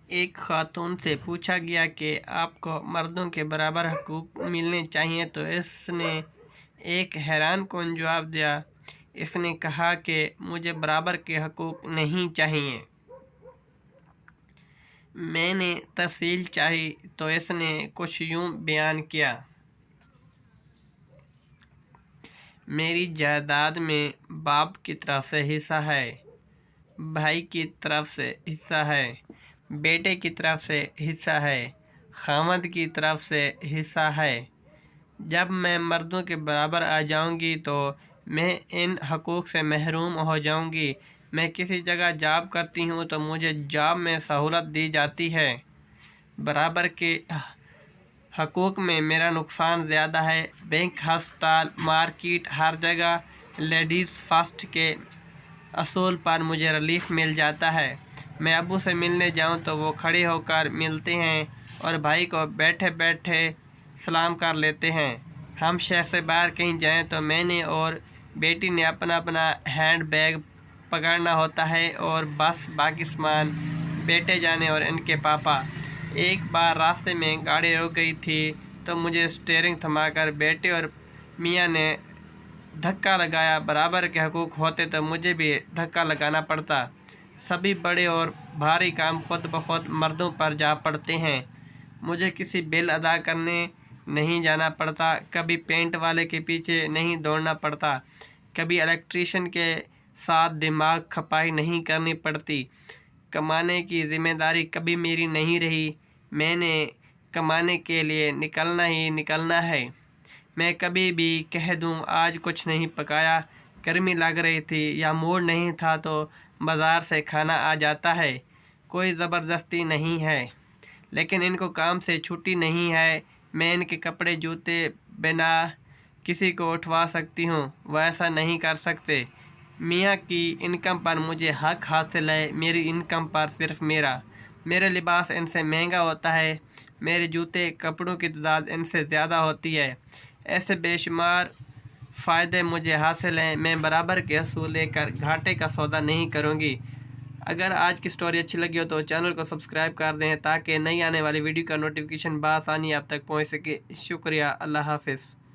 एक खातून से पूछा गया कि आपको मर्दों के बराबर हकूक़ मिलने चाहिए तो इसने एक हैरान कुन जवाब दिया। इसने कहा कि मुझे बराबर के हकूक़ नहीं चाहिए। मैंने तफसील चाही तो इसने कुछ यूँ बयान किया। मेरी जायदाद में बाप की तरफ से हिस्सा है, भाई की तरफ से हिस्सा है, बेटे की तरफ से हिस्सा है, खामद की तरफ से हिस्सा है। जब मैं मर्दों के बराबर आ जाऊंगी तो मैं इन हकूक़ से महरूम हो जाऊंगी। मैं किसी जगह जॉब करती हूँ तो मुझे जॉब में सहूलत दी जाती है। बराबर के हकूक़ में मेरा नुकसान ज़्यादा है। बैंक, हस्पताल, मार्केट, हर जगह लेडीज़ फर्स्ट के असूल पर मुझे रिलीफ मिल जाता है। मैं अब्बू से मिलने जाऊं तो वो खड़े होकर मिलते हैं और भाई को बैठे बैठे सलाम कर लेते हैं। हम शहर से बाहर कहीं जाएं तो मैंने और बेटी ने अपना अपना हैंड बैग पकड़ना होता है और बस बाकी सामान बेटे जाने और इनके पापा। एक बार रास्ते में गाड़ी रुक गई थी तो मुझे स्टीयरिंग थमाकर बेटे और मियाँ ने धक्का लगाया। बराबर के हकूक़ होते तो मुझे भी धक्का लगाना पड़ता। सभी बड़े और भारी काम खुद ब खुद मर्दों पर जा पड़ते हैं। मुझे किसी बिल अदा करने नहीं जाना पड़ता, कभी पेंट वाले के पीछे नहीं दौड़ना पड़ता, कभी इलेक्ट्रीशियन के साथ दिमाग खपाई नहीं करनी पड़ती। कमाने की ज़िम्मेदारी कभी मेरी नहीं रही। मैंने कमाने के लिए निकलना ही निकलना है। मैं कभी भी कह दूं आज कुछ नहीं पकाया, गर्मी लग रही थी या मूड नहीं था तो बाज़ार से खाना आ जाता है। कोई ज़बरदस्ती नहीं है, लेकिन इनको काम से छुट्टी नहीं है। मैं इनके कपड़े जूते बिना किसी को उठवा सकती हूँ, वह ऐसा नहीं कर सकते। मियाँ की इनकम पर मुझे हक हासिल है, मेरी इनकम पर सिर्फ मेरा लिबास इनसे महंगा होता है, मेरे जूते कपड़ों की तादाद इनसे ज़्यादा होती है। ऐसे बेशुमार फ़ायदे मुझे हासिल हैं। मैं बराबर के असूल लेकर घाटे का सौदा नहीं करूँगी। अगर आज की स्टोरी अच्छी लगी हो तो चैनल को सब्सक्राइब कर दें ताकि नई आने वाली वीडियो का नोटिफिकेशन बआसानी आप तक पहुँच सके। शुक्रिया। अल्लाह हाफ़िज़।